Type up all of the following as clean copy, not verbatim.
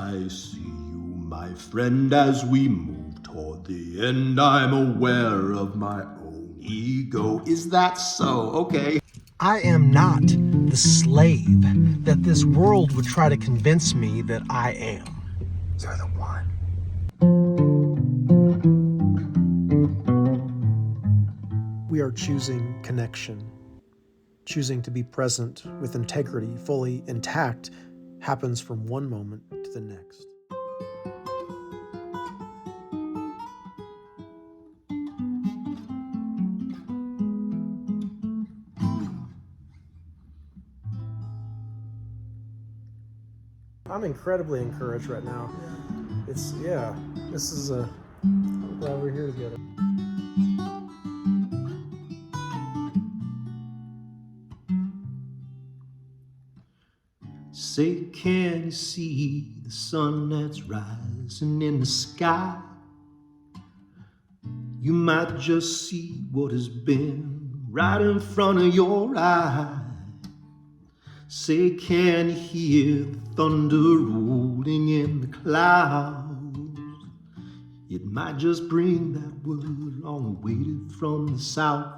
I see you, my friend, as we move toward the end. I'm aware of my own ego. Is that so? Okay. I am not the slave that this world would try to convince me that I am. You're the one. We are choosing connection. Choosing to be present with integrity, fully intact, happens from one moment to the next. I'm incredibly encouraged right now. I'm glad we're here together. Say, can you see the sun that's rising in the sky? You might just see what has been right in front of your eyes. Say, can you hear the thunder rolling in the clouds? It might just bring that word long awaited from the south.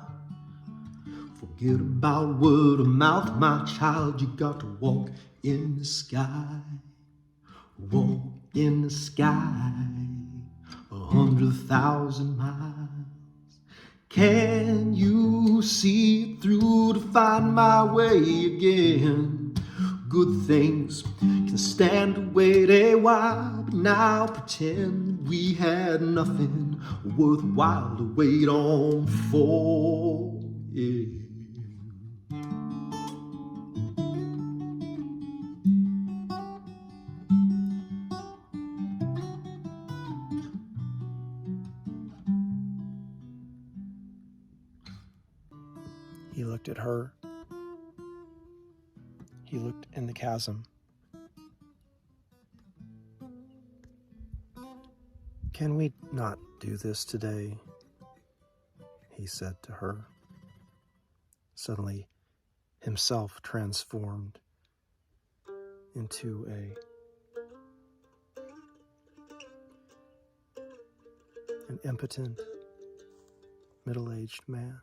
Forget about word of mouth, my child. You got to walk in the sky. Walk in the sky 100,000 miles. Can you see through to find my way again? Good things can stand to wait a while, but now pretend we had nothing worthwhile to wait on for. Yeah. He looked at her. He looked in the chasm. Can we not do this today? He said to her, suddenly himself transformed into an impotent, middle-aged man.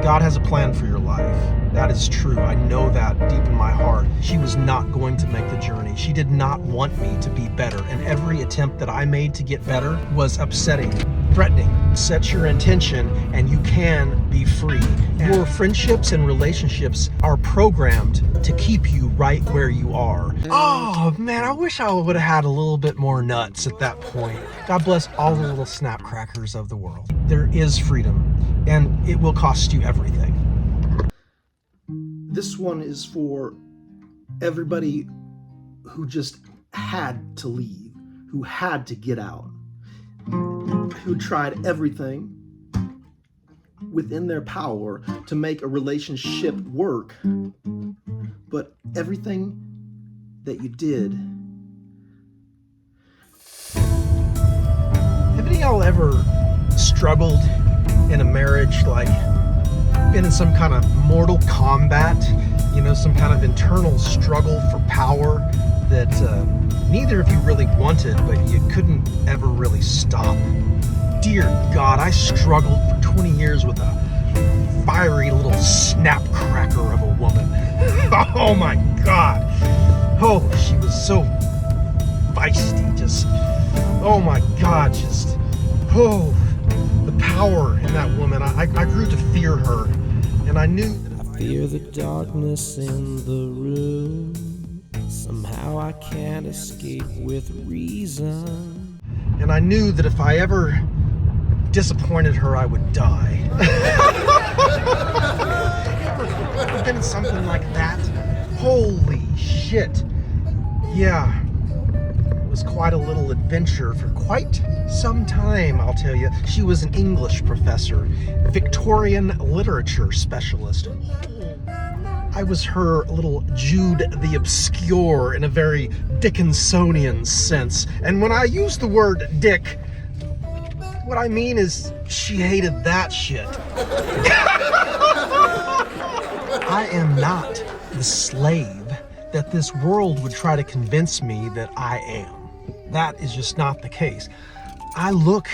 God has a plan for your life. That is true. I know that deep in my heart. She was not going to make the journey. She did not want me to be better. And every attempt that I made to get better was upsetting, threatening. Set your intention and you can be free. Your friendships and relationships are programmed to keep you right where you are. Oh man, I wish I would have had a little bit more nuts at that point. God bless all the little snap crackers of the world. There is freedom. And it will cost you everything. This one is for everybody who just had to leave, who had to get out, who tried everything within their power to make a relationship work, but everything that you did. Have any of y'all ever struggled in a marriage, like been in some kind of mortal combat, some kind of internal struggle for power that neither of you really wanted, but you couldn't ever really stop? Dear God, I struggled for 20 years with a fiery little snapcracker of a woman. Oh my God. Oh, she was so feisty, oh my God, the power in that woman. I grew to fear her, and I knew that I fear the darkness in the room. Somehow I can't escape with reason. And I knew that if I ever disappointed her, I would die. Ever been something like that? Holy shit. Yeah. It was quite a little adventure for quite some time, I'll tell you. She was an English professor, Victorian literature specialist. I was her little Jude the Obscure in a very Dickinsonian sense. And when I use the word dick, what I mean is she hated that shit. I am not the slave that this world would try to convince me that I am. that is just not the case. I look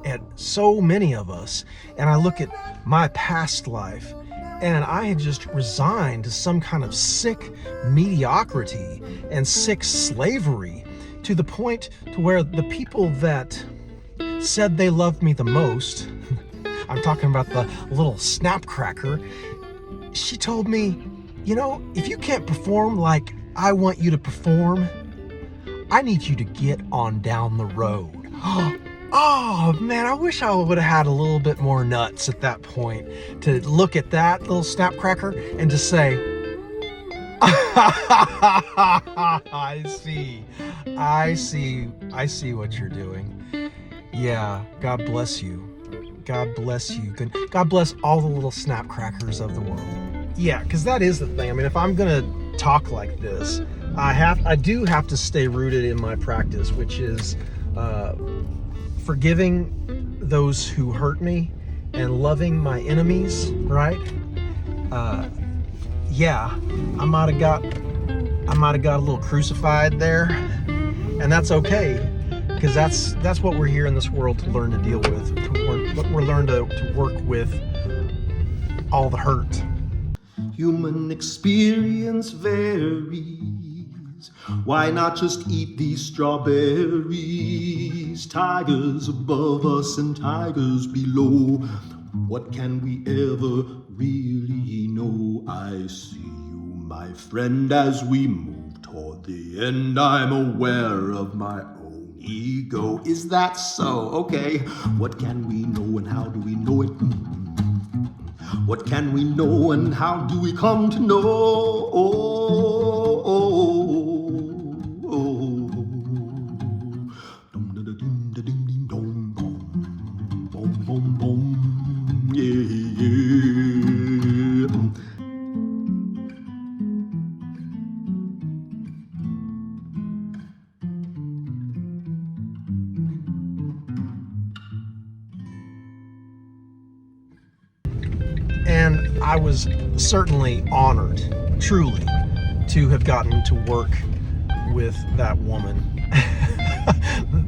at so many of us, and I look at my past life, and I had just resigned to some kind of sick mediocrity and sick slavery, to the point to where the people that said they loved me the most, I'm talking about the little snapcracker, she told me, you know, if you can't perform like I want you to perform, I need you to get on down the road. Oh man, I wish I would have had a little bit more nuts at that point to look at that little snapcracker and to say, I see what you're doing. Yeah, God bless you. God bless you. God bless all the little snapcrackers of the world. Yeah, because that is the thing. I mean, if I'm gonna talk like this, I do have to stay rooted in my practice, which is forgiving those who hurt me and loving my enemies, right? Yeah, I might have got a little crucified there, and that's okay, because that's what we're here in this world to learn to deal with. We're learn to work with all the hurt. Human experience varies. Why not just eat these strawberries? Tigers above us and tigers below. What can we ever really know? I see you, my friend, as we move toward the end. I'm aware of my own ego. Is that so? Okay. What can we know and how do we know it? What can we know and how do we come to know? And I was certainly honored, truly, to have gotten to work with that woman,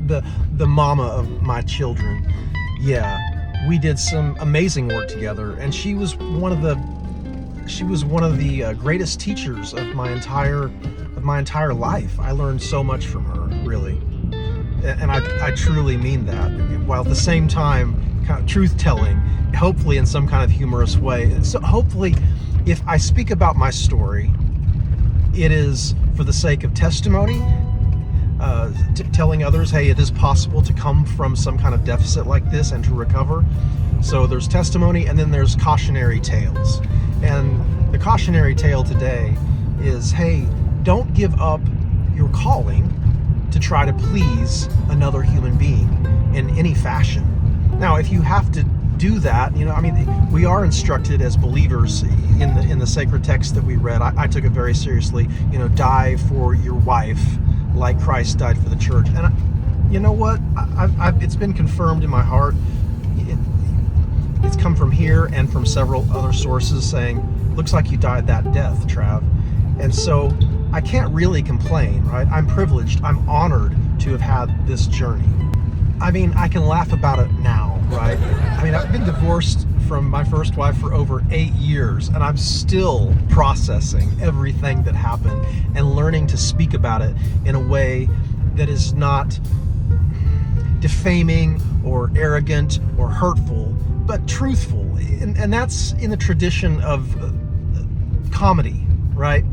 the mama of my children. Yeah, we did some amazing work together, and she was one of the greatest teachers of my entire life. I learned so much from her, really, and I truly mean that. While at the same time, kind of truth telling, hopefully in some kind of humorous way. So hopefully, if I speak about my story, it is for the sake of testimony, telling others, hey, it is possible to come from some kind of deficit like this and to recover. So there's testimony, and then there's cautionary tales. And the cautionary tale today is, hey, don't give up your calling to try to please another human being in any fashion. Now, if you have to do that, you know, I mean, we are instructed as believers in the sacred text that we read. I took it very seriously. You know, die for your wife like Christ died for the church. And you know what? It's been confirmed in my heart. It's come from here and from several other sources saying, looks like you died that death, Trav. And so I can't really complain, right? I'm privileged. I'm honored to have had this journey. I mean, I can laugh about it now, right? I mean, I've been divorced from my first wife for over 8 years, and I'm still processing everything that happened and learning to speak about it in a way that is not defaming or arrogant or hurtful, but truthful. And that's in the tradition of comedy, right?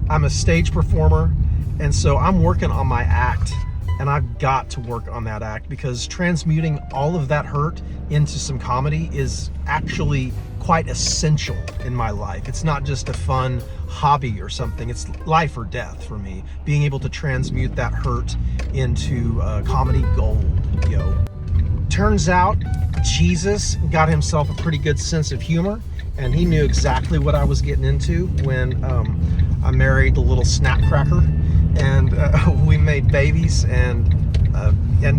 I'm a stage performer, and so I'm working on my act. And I've got to work on that act, because transmuting all of that hurt into some comedy is actually quite essential in my life. It's not just a fun hobby or something. It's life or death for me, being able to transmute that hurt into comedy gold, yo. Turns out Jesus got himself a pretty good sense of humor, and he knew exactly what I was getting into when I married the little snapcracker. And we made babies, and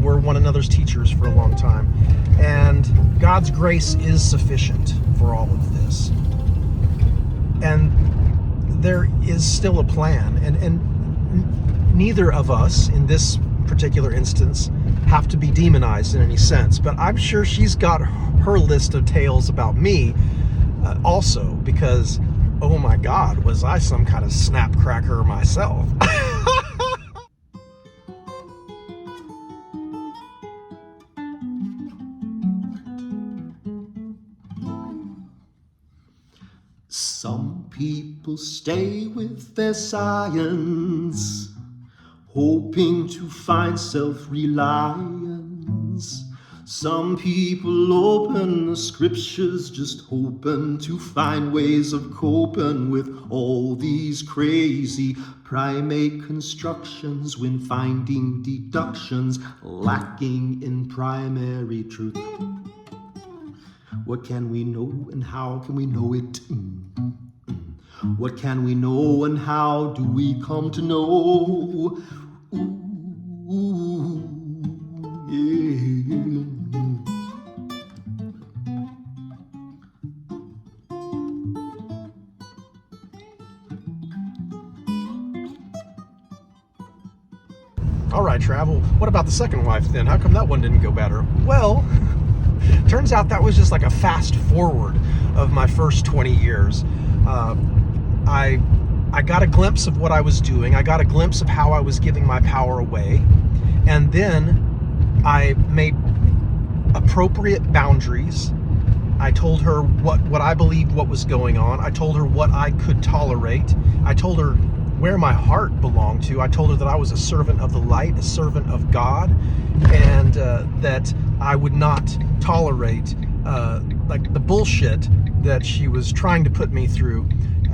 we're one another's teachers for a long time. And God's grace is sufficient for all of this. And there is still a plan, and neither of us in this particular instance have to be demonized in any sense, but I'm sure she's got her list of tales about me also, because oh my God, was I some kind of snapcracker myself. Some people stay with their science, hoping to find self-reliance. Some people open the scriptures, just hoping to find ways of coping with all these crazy primate constructions, when finding deductions lacking in primary truth. What can we know and how can we know it? What can we know and how do we come to know? Ooh, yeah. All right, Travel, what about the second wife then? How come that one didn't go better? Well, turns out that was just like a fast forward of my first 20 years. I got a glimpse of what I was doing. I got a glimpse of how I was giving my power away. And then I made appropriate boundaries. I told her what I believed what was going on. I told her what I could tolerate. I told her where my heart belonged to. I told her that I was a servant of the light, a servant of God, and that I would not tolerate like the bullshit that she was trying to put me through.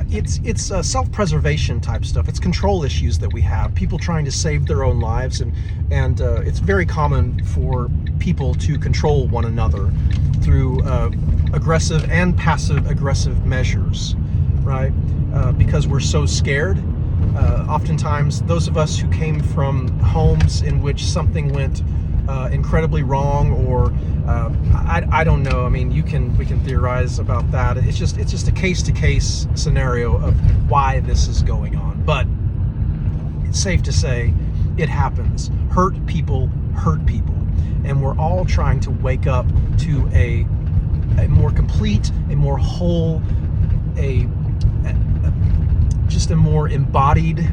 It's self-preservation type stuff. It's control issues that we have. People trying to save their own lives, and it's very common for people to control one another through aggressive and passive-aggressive measures, right? Because we're so scared. Oftentimes, those of us who came from homes in which something went incredibly wrong, or I don't know. I mean, we can theorize about that. It's just a case-to-case scenario of why this is going on. But it's safe to say it happens. Hurt people, and we're all trying to wake up to a more complete, a more whole, just a more embodied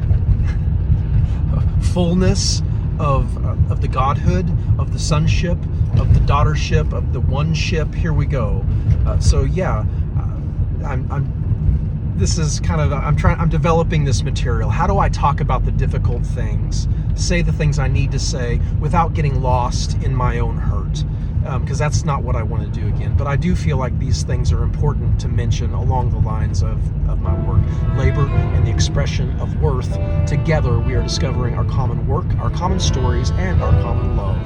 fullness of the godhood, of the sonship, of the daughtership, of the one-ship. Here we go. So yeah, I'm developing this material. How do I talk about the difficult things, say the things I need to say without getting lost in my own hurt? Because that's not what I want to do again. But I do feel like these things are important to mention along the lines of my work. Labor and the expression of worth. Together we are discovering our common work, our common stories, and our common love.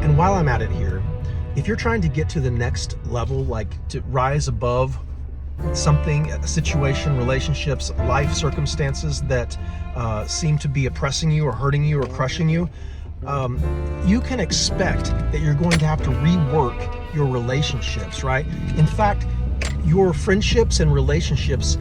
And while I'm at it here, if you're trying to get to the next level, like to rise above something, a situation, relationships, life circumstances that seem to be oppressing you or hurting you or crushing you, you can expect that you're going to have to rework your relationships, right? In fact, your friendships and relationships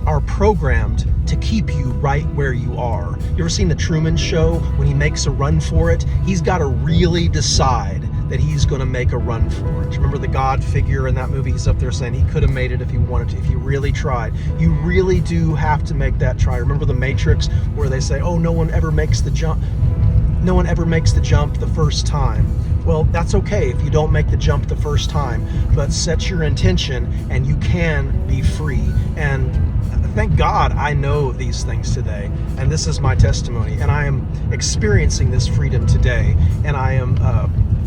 are programmed to keep you right where you are. You ever seen The Truman Show? When he makes a run for it, he's got to really decide that he's going to make a run for it. Remember the God figure in that movie? He's up there saying he could have made it if he wanted to, if he really tried. You really do have to make that try. Remember The Matrix, where they say, oh, no one ever makes the jump. No one ever makes the jump the first time. Well, that's okay if you don't make the jump the first time, but set your intention and you can be free. And thank God I know these things today, and this is my testimony, and I am experiencing this freedom today, and I am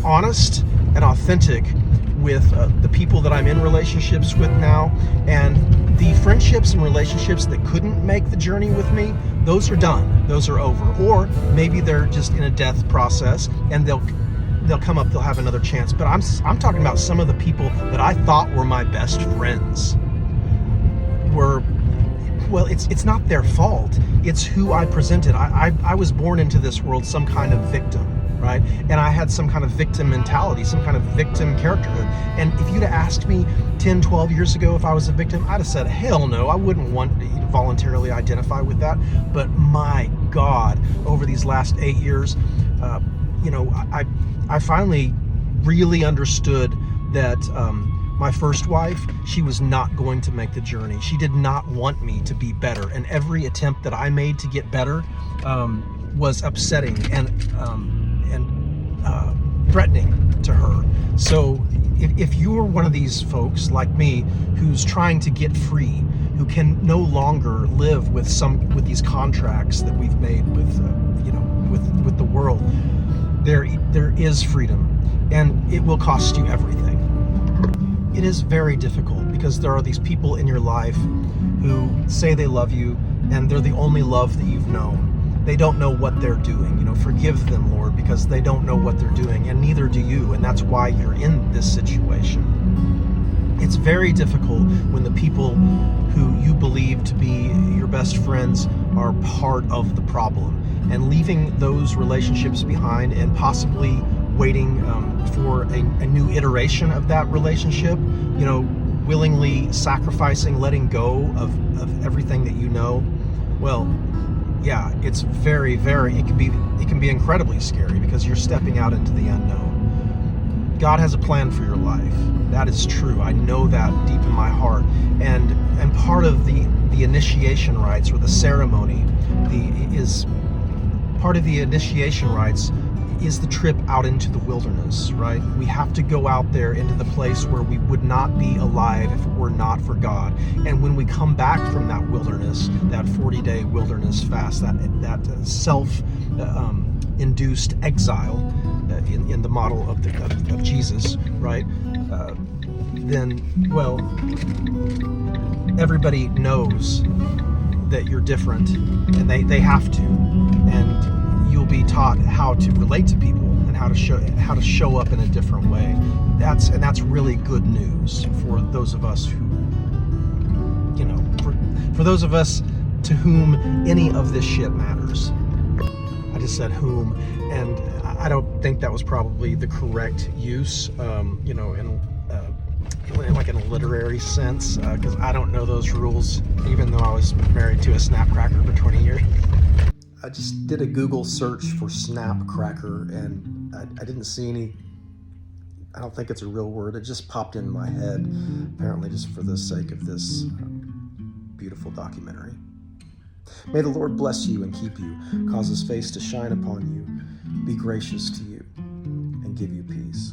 honest and authentic with the people that I'm in relationships with now, and the friendships and relationships that couldn't make the journey with me, those are done, those are over. Or maybe they're just in a death process and they'll come up, they'll have another chance. But I'm talking about some of the people that I thought were my best friends well, it's not their fault. It's who I presented. I was born into this world some kind of victim, right? And I had some kind of victim mentality, some kind of victim characterhood. And if you'd have asked me 10, 12 years ago if I was a victim, I'd have said, hell no, I wouldn't want to voluntarily identify with that. But my God, over these last 8 years, I finally really understood that my first wife, she was not going to make the journey. She did not want me to be better. And every attempt that I made to get better was upsetting and threatening to her. So if you're one of these folks like me who's trying to get free, who can no longer live with these contracts that we've made with the world, there is freedom, and it will cost you everything. It is very difficult because there are these people in your life who say they love you, and they're the only love that you've known. They don't know what they're doing. Forgive them, Lord, because they don't know what they're doing, and neither do you, and that's why you're in this situation. It's very difficult when the people who you believe to be your best friends are part of the problem, and leaving those relationships behind and possibly waiting for a new iteration of that relationship, willingly sacrificing, letting go of everything that you know. Well, yeah, it's very, very, it can be incredibly scary because you're stepping out into the unknown. God has a plan for your life. That is true. I know that deep in my heart. And part of the initiation rites, or the ceremony, part of the initiation rites is the trip out into the wilderness, right? We have to go out there into the place where we would not be alive if it were not for God. And when we come back from that wilderness, that 40-day wilderness fast, that self-induced exile in the model of Jesus, right? Then, well, everybody knows that you're different, and they have to. And you'll be taught how to relate to people and how to show up in a different way. That's really good news for those of us who, for those of us to whom any of this shit matters. I just said whom, and I don't think that was probably the correct use, in a literary sense, because I don't know those rules, even though I was married to a snapcracker for 20 years. I just did a Google search for snapcracker, and I didn't see any. I don't think it's a real word. It just popped in my head, apparently just for the sake of this beautiful documentary. May the Lord bless you and keep you, cause his face to shine upon you, be gracious to you, and give you peace.